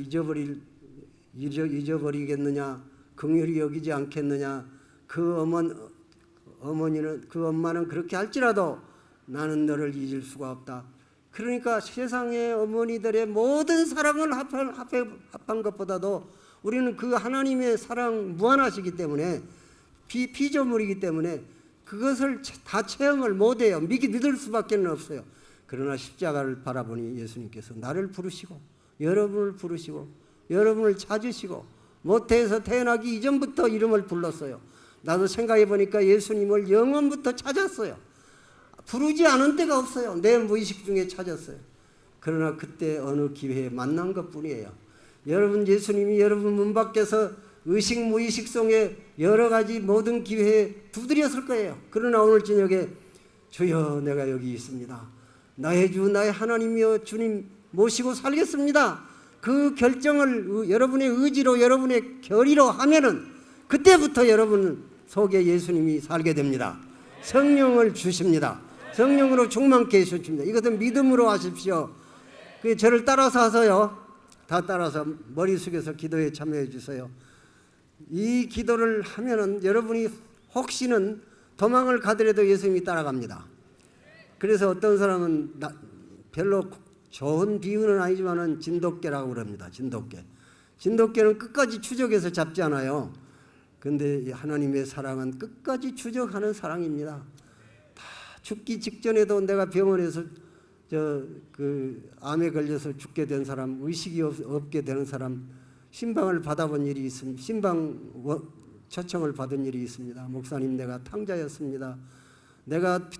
잊어버리겠느냐, 긍휼히 여기지 않겠느냐. 그 어머니는, 그 엄마는 그렇게 할지라도 나는 너를 잊을 수가 없다. 그러니까 세상의 어머니들의 모든 사랑을 합한 것보다도 우리는 그 하나님의 사랑 무한하시기 때문에, 피조물이기 때문에 그것을 다 체험을 못해요. 믿을 수밖에 없어요. 그러나 십자가를 바라보니 예수님께서 나를 부르시고 여러분을 부르시고 여러분을 찾으시고 모태에서 태어나기 이전부터 이름을 불렀어요. 나도 생각해 보니까 예수님을 영원부터 찾았어요. 부르지 않은 때가 없어요. 내 무의식 중에 찾았어요. 그러나 그때 어느 기회에 만난 것뿐이에요. 여러분, 예수님이 여러분 문 밖에서 의식 무의식 속에 여러 가지 모든 기회에 두드렸을 거예요. 그러나 오늘 저녁에 주여 내가 여기 있습니다. 나의 주 나의 하나님이여 주님 모시고 살겠습니다. 그 결정을 여러분의 의지로 여러분의 결의로 하면은 그때부터 여러분 속에 예수님이 살게 됩니다. 성령을 주십니다. 성령으로 충만케 해주십니다. 이것은 믿음으로 하십시오. 저를 따라서 하세요. 다 따라서 머리 숙여서 기도에 참여해 주세요. 이 기도를 하면은 여러분이 혹시는 도망을 가더라도 예수님이 따라갑니다. 그래서 어떤 사람은 별로 좋은 비유는 아니지만은 진돗개라고 그럽니다. 진돗개는 끝까지 추적해서 잡지 않아요. 근데 하나님의 사랑은 끝까지 추적하는 사랑입니다. 다 죽기 직전에도 내가 병원에서 암에 걸려서 죽게 된 사람, 의식이 없게 되는 사람, 신방을 받아본 일이 있습니다. 신방 초청을 받은 일이 있습니다. 목사님, 내가 탕자였습니다. 내가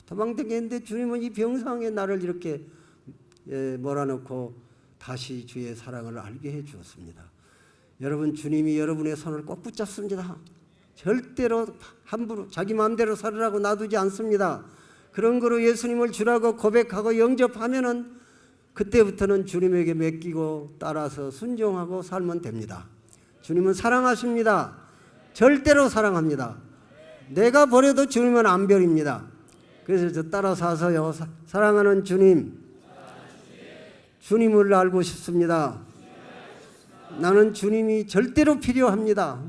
도망다녔는데 주님은 이 병상에 나를 이렇게 몰아넣고 다시 주의 사랑을 알게 해 주었습니다. 여러분, 주님이 여러분의 손을 꼭 붙잡습니다. 절대로 함부로 자기 마음대로 살으라고 놔두지 않습니다. 그런 거로 예수님을 주라고 고백하고 영접하면은 그때부터는 주님에게 맡기고 따라서 순종하고 살면 됩니다. 주님은 사랑하십니다. 절대로 사랑합니다. 내가 버려도 주님은 안 버립니다. 그래서 저 따라서 하세요. 사랑하는 주님, 주님을 알고 싶습니다. 나는 주님이 절대로 필요합니다.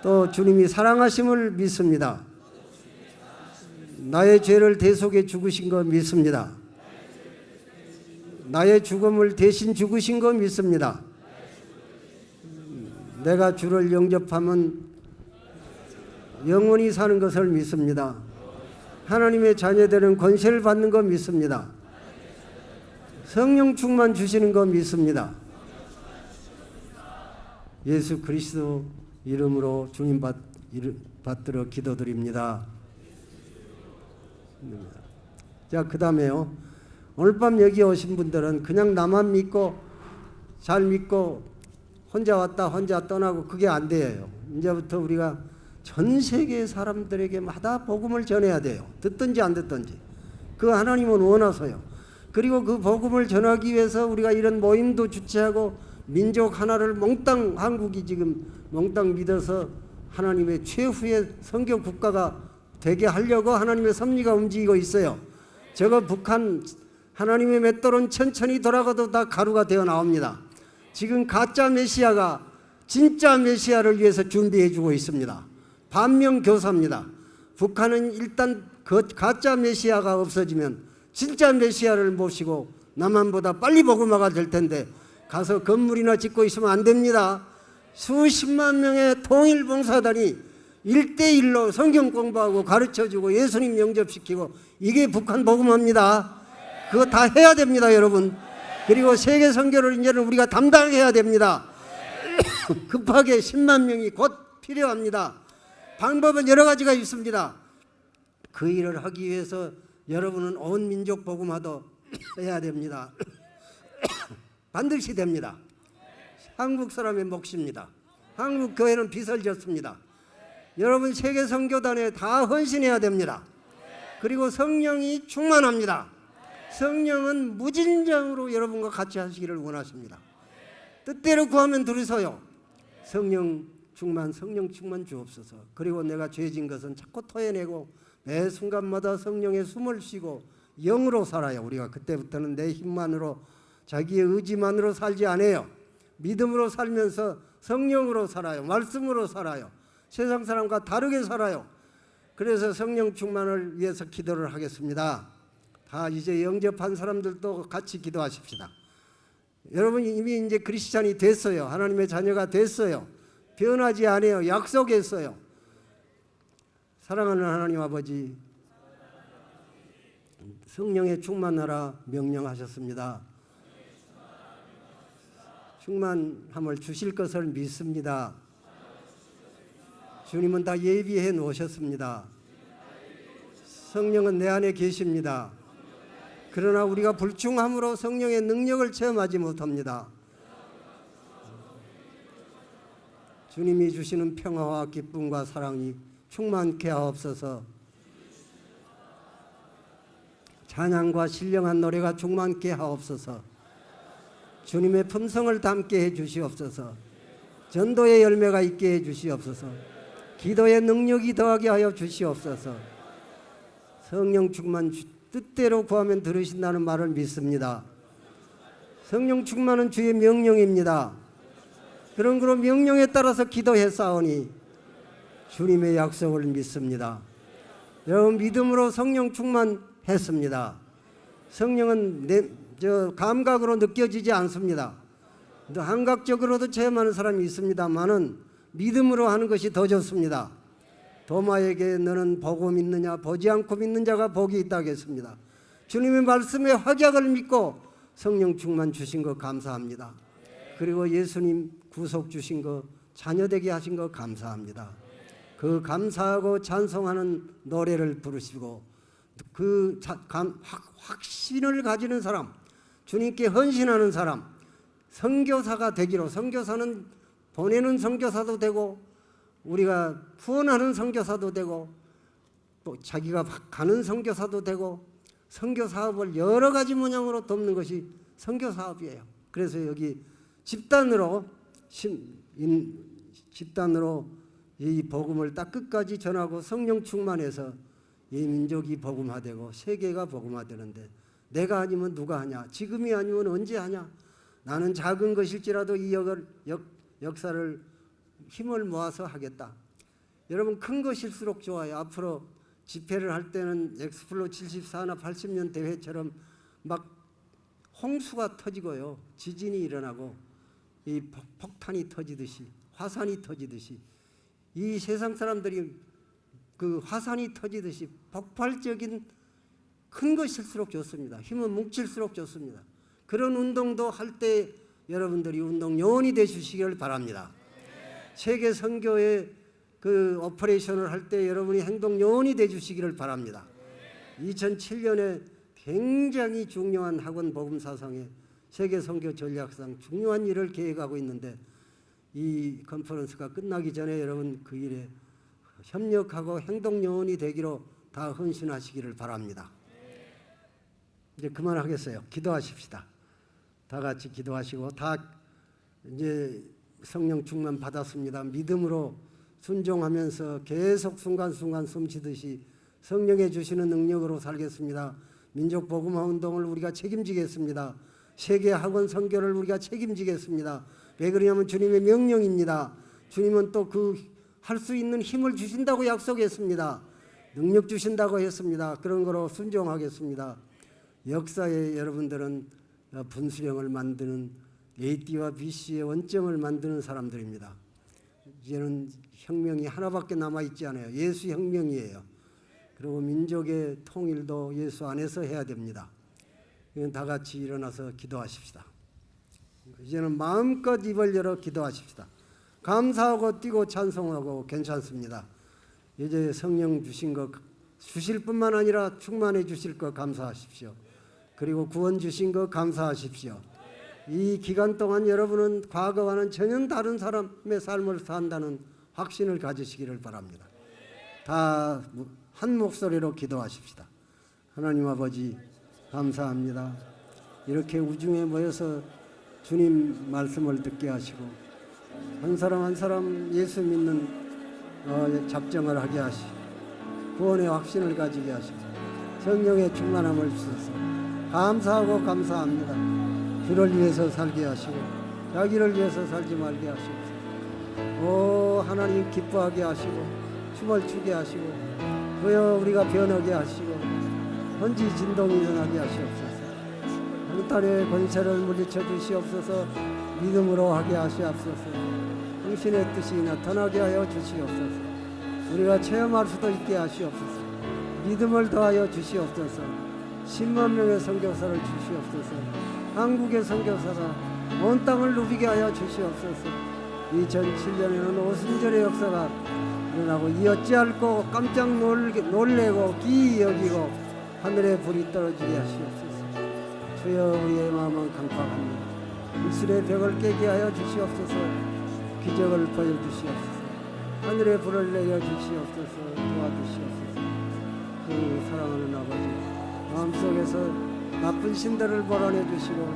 또 주님이 사랑하심을 믿습니다. 나의 죄를 대속해 죽으신 거 믿습니다. 나의 죽음을 대신 죽으신 거 믿습니다. 내가 주를 영접하면 영원히 사는 것을 믿습니다. 하나님의 자녀되는 권세를 받는 거 믿습니다. 성령 충만 주시는 거 믿습니다. 예수 그리스도 이름으로 주님 받들어 기도드립니다. 자, 그 다음에요. 오늘 밤 여기 오신 분들은 그냥 나만 믿고 잘 믿고 혼자 왔다 혼자 떠나고 그게 안 돼요. 이제부터 우리가 전 세계 사람들에게마다 복음을 전해야 돼요. 듣든지 안 듣든지. 그 하나님은 원하서요. 그리고 그 복음을 전하기 위해서 우리가 이런 모임도 주최하고 민족 하나를 몽땅, 한국이 지금 몽땅 믿어서 하나님의 최후의 선교 국가가 되게 하려고 하나님의 섭리가 움직이고 있어요. 저거 북한 하나님의 맷돌은 천천히 돌아가도 다 가루가 되어 나옵니다. 지금 가짜 메시아가 진짜 메시아를 위해서 준비해 주고 있습니다. 반면교사입니다. 북한은 일단 그 가짜 메시아가 없어지면 진짜 메시아를 모시고 남한보다 빨리 복음화가 될 텐데 가서 건물이나 짓고 있으면 안 됩니다. 수십만 명의 통일봉사단이 1대1로 성경 공부하고 가르쳐주고 예수님 영접시키고 이게 북한 복음화입니다. 그거 다 해야 됩니다, 여러분. 그리고 세계 선교를 이제는 우리가 담당해야 됩니다. 급하게 10만 명이 곧 필요합니다. 방법은 여러 가지가 있습니다. 그 일을 하기 위해서 여러분은 온 민족 복음화도 해야 됩니다. 반드시 됩니다. 한국 사람의 몫입니다. 한국 교회는 빚을 졌습니다. 여러분 세계 선교단에 다 헌신해야 됩니다. 그리고 성령이 충만합니다. 성령은 무진장으로 여러분과 같이 하시기를 원하십니다. 뜻대로 구하면 들으소요. 성령 충만 주옵소서. 그리고 내가 죄진 것은 자꾸 토해내고 매 순간마다 성령의 숨을 쉬고 영으로 살아요. 우리가 그때부터는 내 힘만으로 자기의 의지만으로 살지 않아요. 믿음으로 살면서 성령으로 살아요. 말씀으로 살아요. 세상 사람과 다르게 살아요. 그래서 성령 충만을 위해서 기도를 하겠습니다. 다 이제 영접한 사람들도 같이 기도하십시다. 여러분 이미 이제 크리스찬이 됐어요. 하나님의 자녀가 됐어요. 변하지 않아요. 약속했어요. 사랑하는 하나님 아버지, 성령에 충만하라 명령하셨습니다. 충만함을 주실 것을 믿습니다. 주님은 다 예비해 놓으셨습니다. 성령은 내 안에 계십니다. 그러나 우리가 불충함으로 성령의 능력을 체험하지 못합니다. 주님이 주시는 평화와 기쁨과 사랑이 충만케 하옵소서. 찬양과 신령한 노래가 충만케 하옵소서. 주님의 품성을 담게 해 주시옵소서. 전도의 열매가 있게 해 주시옵소서. 기도의 능력이 더하게 하여 주시옵소서. 성령 충만 뜻대로 구하면 들으신다는 말을 믿습니다. 성령 충만은 주의 명령입니다. 그런 거로 명령에 따라서 기도했사오니 주님의 약속을 믿습니다. 여러분 믿음으로 성령 충만했습니다. 성령은 감각으로 느껴지지 않습니다. 감각적으로도 체험하는 사람이 있습니다만은 믿음으로 하는 것이 더 좋습니다. 도마에게 너는 보고 믿느냐 보지 않고 믿는 자가 복이 있다고 했습니다. 주님의 말씀에 확약을 믿고 성령 충만 주신 거 감사합니다. 그리고 예수님 구속 주신 거 자녀되게 하신 거 감사합니다. 그 감사하고 찬송하는 노래를 부르시고 그 확신을 가지는 사람, 주님께 헌신하는 사람, 선교사가 되기로, 선교사는 보내는 선교사도 되고 우리가 후원하는 선교사도 되고 또 자기가 가는 선교사도 되고 선교 사업을 여러 가지 모양으로 돕는 것이 선교 사업이에요. 그래서 여기 집단으로 이 복음을 딱 끝까지 전하고 성령 충만해서 이 민족이 복음화되고 세계가 복음화되는데 내가 아니면 누가 하냐? 지금이 아니면 언제 하냐? 나는 작은 것일지라도 이 역사를 힘을 모아서 하겠다. 여러분 큰 것일수록 좋아요. 앞으로 집회를 할 때는 엑스플로 74나 80년 대회처럼 막 홍수가 터지고요. 지진이 일어나고 이 폭탄이 터지듯이 화산이 터지듯이 이 세상 사람들이 그 화산이 터지듯이 폭발적인 큰 것일수록 좋습니다. 힘은 뭉칠수록 좋습니다. 그런 운동도 할 때 여러분들이 운동 요원이 되시기를 바랍니다. 세계 선교의 그 오퍼레이션을 할 때 여러분이 행동 요원이 돼 주시기를 바랍니다. 2007년에 굉장히 중요한 학원 복음 사상에 세계 선교 전략상 중요한 일을 계획하고 있는데 이 컨퍼런스가 끝나기 전에 여러분 그 일에 협력하고 행동 요원이 되기로 다 헌신하시기를 바랍니다. 이제 그만하겠어요. 기도하십시다. 다 같이 기도하시고 다 이제 성령 충만 받았습니다. 믿음으로 순종하면서 계속 순간순간 숨쉬듯이 성령의 주시는 능력으로 살겠습니다. 민족 복음화 운동을 우리가 책임지겠습니다. 세계 학원 선교를 우리가 책임지겠습니다. 왜 그러냐면 주님의 명령입니다. 주님은 또 그 할 수 있는 힘을 주신다고 약속했습니다. 능력 주신다고 했습니다. 그런 거로 순종하겠습니다. 역사에 여러분들은 분수령을 만드는 A띠와 B씨의 원점을 만드는 사람들입니다. 이제는 혁명이 하나밖에 남아있지 않아요. 예수 혁명이에요. 그리고 민족의 통일도 예수 안에서 해야 됩니다. 다 같이 일어나서 기도하십시다. 이제는 마음껏 입을 열어 기도하십시다. 감사하고 뛰고 찬송하고 괜찮습니다. 이제 성령 주신 것 주실 뿐만 아니라 충만해 주실 것 감사하십시오. 그리고 구원 주신 것 감사하십시오. 이 기간 동안 여러분은 과거와는 전혀 다른 사람의 삶을 산다는 확신을 가지시기를 바랍니다. 다 한 목소리로 기도하십시다. 하나님 아버지 감사합니다. 이렇게 우중에 모여서 주님 말씀을 듣게 하시고 한 사람 한 사람 예수 믿는 작정을 하게 하시고 구원의 확신을 가지게 하시고 성령의 충만함을 주셔서 감사하고 감사합니다. 주를 위해서 살게 하시고 자기를 위해서 살지 말게 하시옵소서. 오 하나님 기뻐하게 하시고 춤을 추게 하시고 그여 우리가 변하게 하시고 헌지 진동이 일어나게 하시옵소서. 하늘의 권세를 물리쳐 주시옵소서. 믿음으로 하게 하시옵소서. 당신의 뜻이 나타나게 하여 주시옵소서. 우리가 체험할 수도 있게 하시옵소서. 믿음을 더하여 주시옵소서. 10만 명의 선교사를 주시옵소서. 한국의 선교사가 온 땅을 누비게 하여 주시옵소서. 2007년에는 오순절의 역사가 일어나고 이 어찌할꼬 깜짝 놀래고 기이 여기고 하늘에 불이 떨어지게 하시옵소서. 주여 우리의 마음은 강팍합니다. 이슬의 벽을 깨게 하여 주시옵소서. 기적을 보여주시옵소서. 하늘에 불을 내려 주시옵소서. 도와주시옵소서. 그 사랑하는 아버지 마음속에서 나쁜 신들을 몰아내 주시고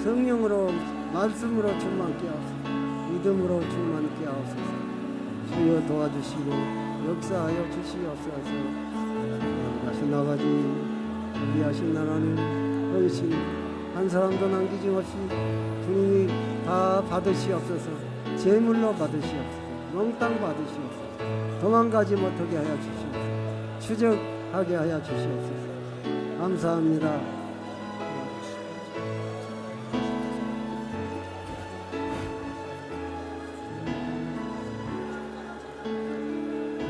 성령으로 말씀으로 충만케 하옵소서. 믿음으로 충만케 하옵소서. 주여 도와주시고 역사하여 주시옵소서. 하신 아버지 위하신 하나님 헌신 한 사람도 남기지 없이 주님이 다 받으시옵소서. 제물로 받으시옵소서. 몽땅 받으시옵소서. 도망가지 못하게 하여 주시옵소서. 추적하게 하여 주시옵소서. 감사합니다.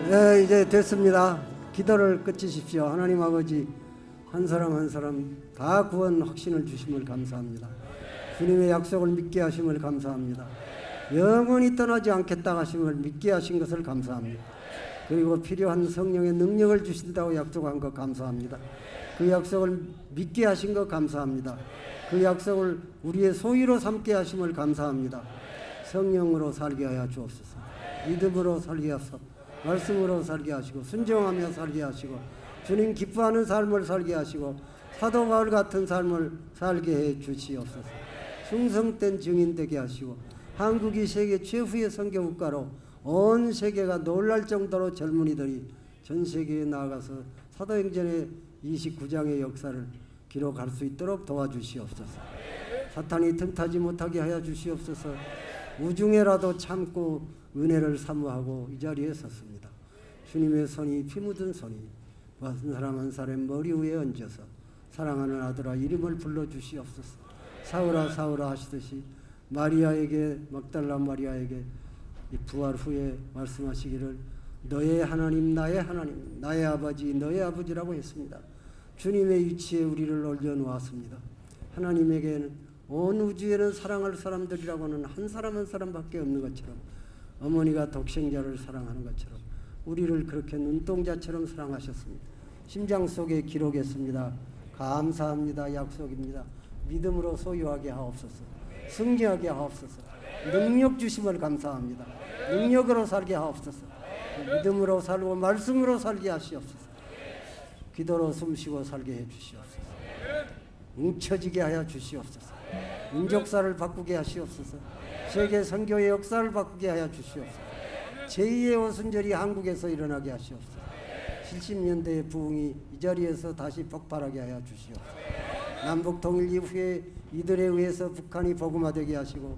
네, 이제 됐습니다. 기도를 끝이십시오. 하나님 아버지 한 사람 한 사람 다 구원 확신을 주심을 감사합니다. 주님의 약속을 믿게 하심을 감사합니다. 영원히 떠나지 않겠다 하심을 믿게 하신 것을 감사합니다. 그리고 필요한 성령의 능력을 주신다고 약속한 것 감사합니다. 그 약속을 믿게 하신 것 감사합니다. 그 약속을 우리의 소유로 삼게 하심을 감사합니다. 성령으로 살게 하여 주옵소서. 믿음으로 살게 하소서. 말씀으로 살게 하시고 순종하며 살게 하시고 주님 기뻐하는 삶을 살게 하시고 사도 바울 같은 삶을 살게 해 주시옵소서. 충성된 증인 되게 하시고 한국이 세계 최후의 선교국가로 온 세계가 놀랄 정도로 젊은이들이 전 세계에 나아가서 사도행전의 29장의 역사를 기록할 수 있도록 도와주시옵소서. 사탄이 틈타지 못하게 하여 주시옵소서. 우중에라도 참고 은혜를 사모하고 이 자리에 섰습니다. 주님의 손이 피 묻은 손이 한 사람 한 사람 머리 위에 얹어서 사랑하는 아들아 이름을 불러주시옵소서. 사울아 사울아 하시듯이 마리아에게 막달라 마리아에게 이 부활 후에 말씀하시기를 너의 하나님 나의 하나님 나의 아버지 너의 아버지라고 했습니다. 주님의 위치에 우리를 올려놓았습니다. 하나님에게는 온 우주에는 사랑할 사람들이라고는 한 사람 한 사람밖에 없는 것처럼 어머니가 독생자를 사랑하는 것처럼 우리를 그렇게 눈동자처럼 사랑하셨습니다. 심장 속에 기록했습니다. 감사합니다. 약속입니다. 믿음으로 소유하게 하옵소서. 승리하게 하옵소서. 능력 주심을 감사합니다. 능력으로 살게 하옵소서. 믿음으로 살고 말씀으로 살게 하시옵소서. 기도로 숨쉬고 살게 해 주시옵소서. 뭉쳐지게 하여 주시옵소서. 민족사를 바꾸게 하시옵소서. 세계 선교의 역사를 바꾸게 하여 주시옵소서. 제2의 오순절이 한국에서 일어나게 하시옵소서. 70년대의 부흥이 이 자리에서 다시 폭발하게 하여 주시옵소서. 남북 통일 이후에 이들에 의해서 북한이 복음화되게 하시고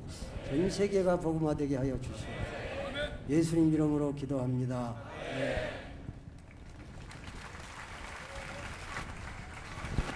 전 세계가 복음화되게 하여 주시옵소서. 예수님 이름으로 기도합니다.